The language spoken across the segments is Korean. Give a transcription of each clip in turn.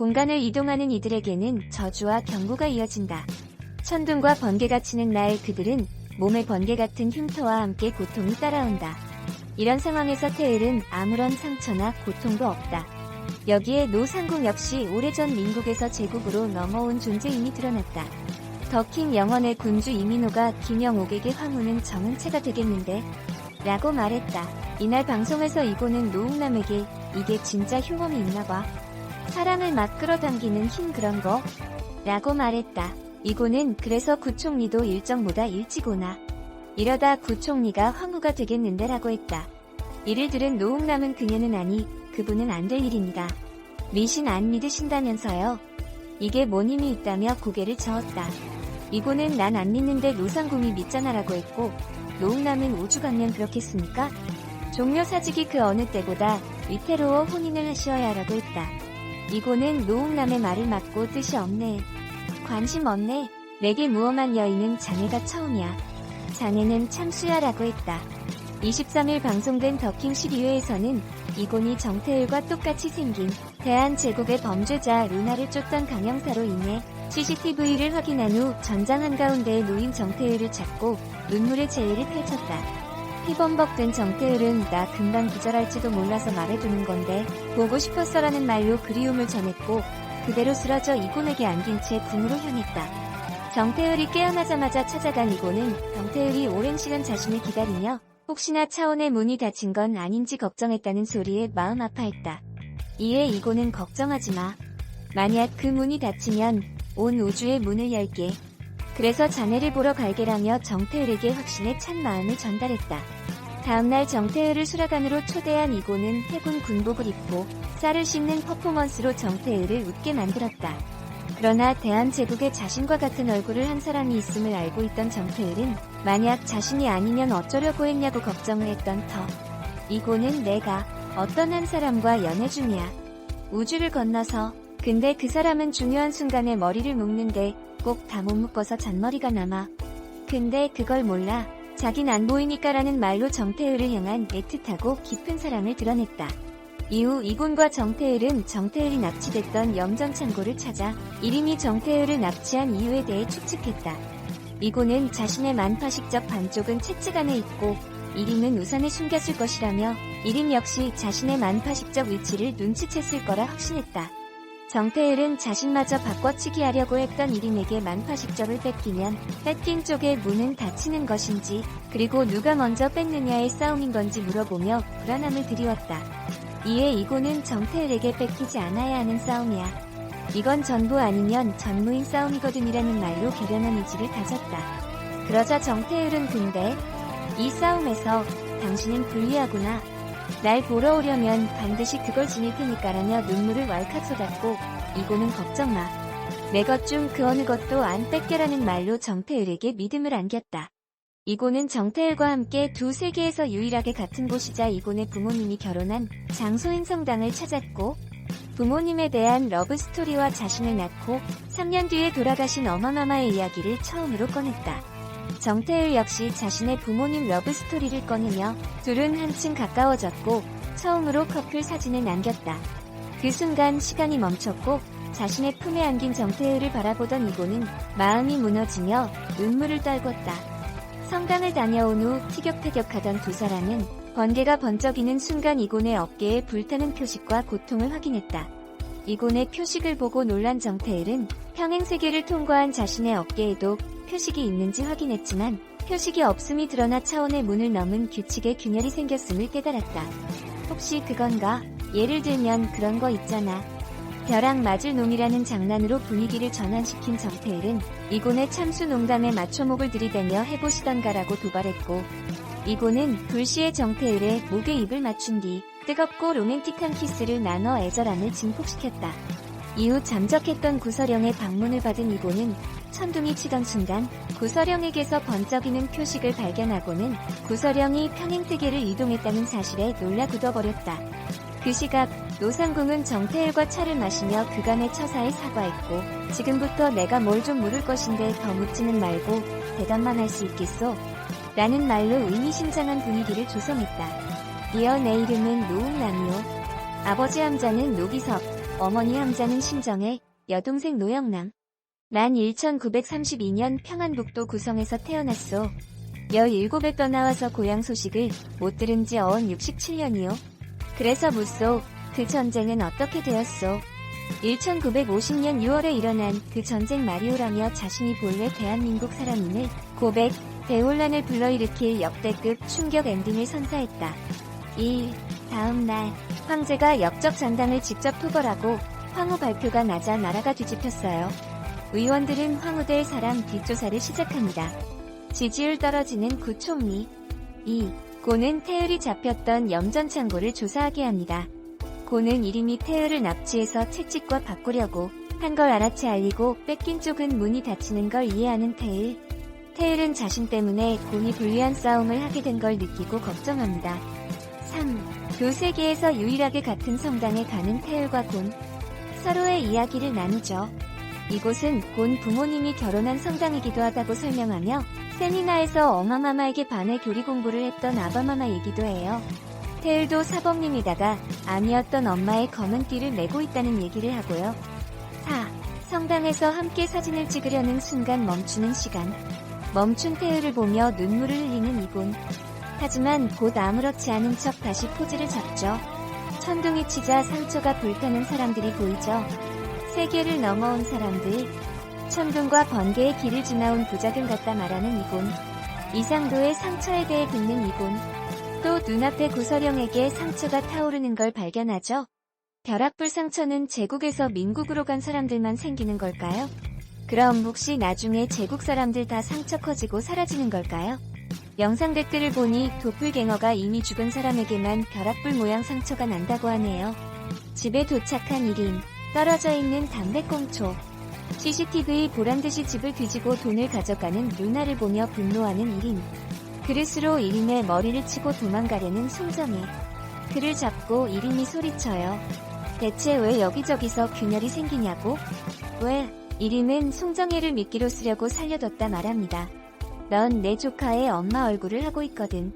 공간을 이동하는 이들에게는 저주와 경고가 이어진다. 천둥과 번개가 치는 날 그들은 몸에 번개 같은 흉터와 함께 고통이 따라온다. 이런 상황에서 태을은 아무런 상처나 고통도 없다. 여기에 노상궁 역시 오래전 민국에서 제국으로 넘어온 존재임이 드러났다. 더킹 영원의 군주 이민호가 김영옥에게 화무는 정은채가 되겠는데? 라고 말했다. 이날 방송에서 이고는 노웅남에게 이게 진짜 흉엄이 있나봐. 사람을 막 끌어당기는 힘 그런 거? 라고 말했다. 이고는 그래서 구총리도 일정보다 일찍 오나. 이러다 구총리가 황후가 되겠는데 라고 했다. 이를 들은 노웅남은 그녀는 아니, 그분은 안 될 일입니다. 미신 안 믿으신다면서요? 이게 뭔 힘이 있다며 고개를 저었다. 이고는 난 안 믿는데 노상궁이 믿잖아 라고 했고, 노웅남은 오죽하면 그렇겠습니까? 종묘 사직이 그 어느 때보다 위태로워 혼인을 하셔야 라고 했다. 이고는 노웅남의 말을 맞고 뜻이 없네. 관심 없네. 내게 무엄한 여인은 자네가 처음이야. 자네는 참수야 라고 했다. 23일 방송된 더킹 12회에서는 이곤이 정태을과 똑같이 생긴 대한제국의 범죄자 루나를 쫓던 강형사로 인해 CCTV를 확인한 후 전장 한가운데에 놓인 정태을을 찾고 눈물의 제의를 펼쳤다. 피범벅된 정태을은 나 금방 기절할지도 몰라서 말해두는 건데 보고 싶었어라는 말로 그리움을 전했고 그대로 쓰러져 이곤에게 안긴 채 궁으로 향했다. 정태을이 깨어나자마자 찾아간 이곤은 정태을이 오랜 시간 자신을 기다리며 혹시나 차원의 문이 닫힌 건 아닌지 걱정했다는 소리에 마음 아파했다. 이에 이곤은 걱정하지 마. 만약 그 문이 닫히면 온 우주의 문을 열게. 그래서 자네를 보러 갈게라며 정태을에게 확신에 찬 마음을 전달했다. 다음날 정태을을 수락관으로 초대한 이곤은 해군 군복을 입고 쌀을 씹는 퍼포먼스로 정태을을 웃게 만들었다. 그러나 대한제국에 자신과 같은 얼굴을 한 사람이 있음을 알고 있던 정태을은 만약 자신이 아니면 어쩌려고 했냐고 걱정을 했던 터. 이곤은 내가 어떤 한 사람과 연애 중이야. 우주를 건너서. 근데 그 사람은 중요한 순간에 머리를 묶는데 꼭 다 못 묶어서 잔머리가 남아. 근데 그걸 몰라. 자긴 안 보이니까라는 말로 정태을을 향한 애틋하고 깊은 사랑을 드러냈다. 이후 이곤과 정태을은 정태을이 납치됐던 염전창고를 찾아 이림이 정태을을 납치한 이유에 대해 추측했다. 이곤은 자신의 만파식적 반쪽은 채찍 안에 있고 이림은 우산에 숨겼을 것이라며 이림 역시 자신의 만파식적 위치를 눈치챘을 거라 확신했다. 정태을은 자신마저 바꿔치기 하려고 했던 이림에게 만파식적을 뺏기면 뺏긴 쪽의 문은 닫히는 것인지 그리고 누가 먼저 뺏느냐의 싸움인 건지 물어보며 불안함을 드리웠다. 이에 이곤은 정태을에게 뺏기지 않아야 하는 싸움이야. 이건 전부 아니면 전무인 싸움이거든이라는 말로 결연한 의지를 가졌다. 그러자 정태을은 근데 이 싸움에서 당신은 불리하구나. 날 보러 오려면 반드시 그걸 지닐 테니까라며 눈물을 왈칵 쏟았고 이고는 걱정 마. 내 것 중 그 어느 것도 안 뺏겨라는 말로 정태을에게 믿음을 안겼다. 이고는 정태을과 함께 두 세계에서 유일하게 같은 곳이자 이곤의 부모님이 결혼한 장소인 성당을 찾았고 부모님에 대한 러브스토리와 자신을 낳고 3년 뒤에 돌아가신 어머마마의 이야기를 처음으로 꺼냈다. 정태을 역시 자신의 부모님 러브스토리를 꺼내며 둘은 한층 가까워졌고 처음으로 커플 사진을 남겼다. 그 순간 시간이 멈췄고 자신의 품에 안긴 정태을을 바라보던 이고는 마음이 무너지며 눈물을 떨궜다. 성당을 다녀온 후 티격태격하던 두 사람은 번개가 번쩍이는 순간 이곤의 어깨에 불타는 표식과 고통을 확인했다. 이곤의 표식을 보고 놀란 정태을은 평행세계를 통과한 자신의 어깨에도 표식이 있는지 확인했지만 표식이 없음이 드러나 차원의 문을 넘은 규칙의 균열이 생겼음을 깨달았다. 혹시 그건가? 예를 들면 그런 거 있잖아. 벼락 맞을 놈이라는 장난으로 분위기를 전환시킨 정태을은 이곤의 참수 농담에 맞춰목을 들이대며 해보시던가라고 도발했고 이곤은 불시에 정태을의 목에 입을 맞춘 뒤 뜨겁고 로맨틱한 키스를 나눠 애절함을 증폭시켰다. 이후 잠적했던 구서령의 방문을 받은 이곤은 천둥이 치던 순간 구서령에게서 번쩍이는 표식을 발견하고는 구서령이 평행세계를 이동했다는 사실에 놀라 굳어버렸다. 그 시각 노상궁은 정태을과 차를 마시며 그간의 처사에 사과했고 지금부터 내가 뭘 좀 물을 것인데 더 묻지는 말고 대답만 할 수 있겠소? 라는 말로 의미심장한 분위기를 조성했다. 이어 내 이름은 노웅남이오. 아버지 함자는 노기섭, 어머니 함자는 심정혜, 여동생 노영남. 난 1932년 평안북도 구성에서 태어났소. 17에 떠나와서 고향 소식을 못 들은 지 어언 67년이요. 그래서 묻소. 그 전쟁은 어떻게 되었소? 1950년 6월에 일어난 그 전쟁 말이오라며 자신이 본래 대한민국 사람임을 고백, 대혼란을 불러일으킬 역대급 충격 엔딩을 선사했다. 다음 날 황제가 역적 장당을 직접 토벌하고 황후 발표가 나자 나라가 뒤집혔어요. 의원들은 황후될 사람 뒷조사를 시작합니다. 지지율 떨어지는 구총리. 고는 태을이 잡혔던 염전창고를 조사하게 합니다. 고는 이름이 태을을 납치해서 채찍과 바꾸려고 한 걸 알아채 알리고 뺏긴 쪽은 문이 닫히는 걸 이해하는 태을. 태을은 자신 때문에 곤이 불리한 싸움을 하게 된 걸 느끼고 걱정합니다. 2 세계에서 유일하게 같은 성당에 가는 태을과 곤. 서로의 이야기를 나누죠. 이곳은 곤 부모님이 결혼한 성당이기도 하다고 설명하며 세미나에서 엄마마마에게 반해 교리 공부를 했던 아바마마이기도 해요. 태을도 사범님이다가 아니었던 엄마의 검은 띠를 메고 있다는 얘기를 하고요. 4. 성당에서 함께 사진을 찍으려는 순간 멈추는 시간. 멈춘 태을을 보며 눈물을 흘리는 이곤. 하지만 곧 아무렇지 않은 척 다시 포즈를 잡죠. 천둥이 치자 상처가 불타는 사람들이 보이죠. 세계를 넘어온 사람들. 천둥과 번개의 길을 지나온 부작용 같다 말하는 이곤. 이상도의 상처에 대해 듣는 이곤. 또 눈앞의 구서령에게 상처가 타오르는 걸 발견하죠. 벼락불 상처는 제국에서 민국으로 간 사람들만 생기는 걸까요? 그럼 혹시 나중에 제국 사람들 다 상처 커지고 사라지는 걸까요? 영상 댓글을 보니 도플갱어가 이미 죽은 사람에게만 벼락불 모양 상처가 난다고 하네요. 집에 도착한 1인. 떨어져 있는 담배꽁초. CCTV 보란듯이 집을 뒤지고 돈을 가져가는 루나를 보며 분노하는 1인. 그릇으로 1인의 머리를 치고 도망가려는 송정혜. 그를 잡고 1인이 소리쳐요. 대체 왜 여기저기서 균열이 생기냐고? 왜? 1인은 송정혜를 미끼로 쓰려고 살려뒀다 말합니다. 넌 내 조카의 엄마 얼굴을 하고 있거든.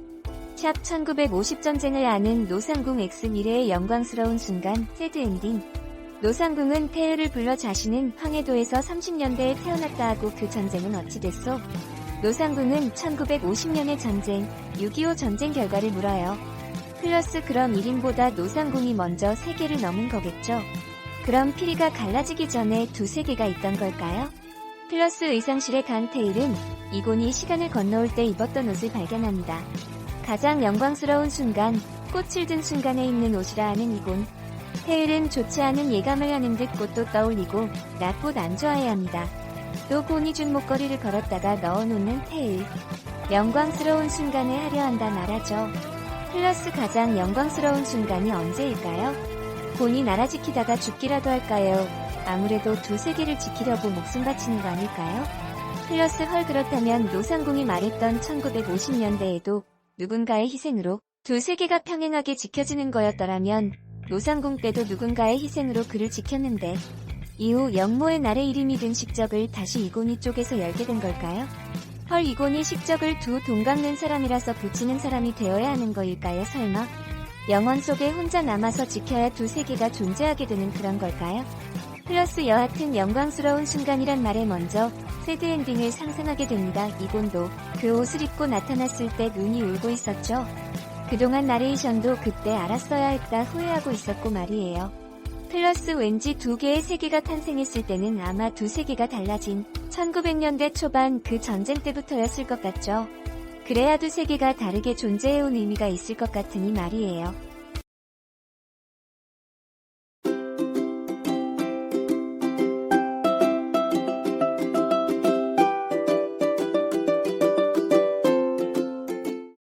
샵 1950 전쟁을 아는 노상궁 X 미래의 영광스러운 순간 새드엔딩. 노상궁은 태을을 불러 자신은 황해도에서 30년대에 태어났다 하고 그 전쟁은 어찌 됐소? 노상궁은 1950년의 전쟁, 6.25 전쟁 결과를 물어요. 플러스 그럼 1인보다 노상궁이 먼저 세계를 넘은 거겠죠? 그럼 피리가 갈라지기 전에 두 세계가 있던 걸까요? 플러스 의상실에 간 태일은 이곤이 시간을 건너올 때 입었던 옷을 발견합니다. 가장 영광스러운 순간, 꽃을 든 순간에 입는 옷이라 하는 이곤. 태일은 좋지 않은 예감을 하는 듯 꽃도 떠올리고 나 꽃 안 좋아해 합니다. 또 곤이 준 목걸이를 걸었다가 넣어놓는 태일. 영광스러운 순간에 하려 한다 말하죠. 플러스 가장 영광스러운 순간이 언제일까요? 곤이 나라 지키다가 죽기라도 할까요? 아무래도 두 세계를 지키려고 목숨 바치는 거 아닐까요? 플러스 헐 그렇다면 노상궁이 말했던 1950년대에도 누군가의 희생으로 두 세계가 평행하게 지켜지는 거였더라면 노상궁 때도 누군가의 희생으로 그를 지켰는데 이후 영모의 날의 이름이 든 식적을 다시 이곤이 쪽에서 열게 된 걸까요? 헐 이곤이 식적을 두 돈 갚는 사람이라서 붙이는 사람이 되어야 하는 거일까요 설마? 영원 속에 혼자 남아서 지켜야 두 세계가 존재하게 되는 그런 걸까요? 플러스 여하튼 영광스러운 순간이란 말에 먼저 새드엔딩을 상상하게 됩니다. 이곤도 그 옷을 입고 나타났을 때 눈이 울고 있었죠. 그동안 나레이션도 그때 알았어야 했다 후회하고 있었고 말이에요. 플러스 왠지 두 개의 세계가 탄생했을 때는 아마 두 세계가 달라진 1900년대 초반 그 전쟁 때부터였을 것 같죠. 그래야 두 세계가 다르게 존재해온 의미가 있을 것 같으니 말이에요.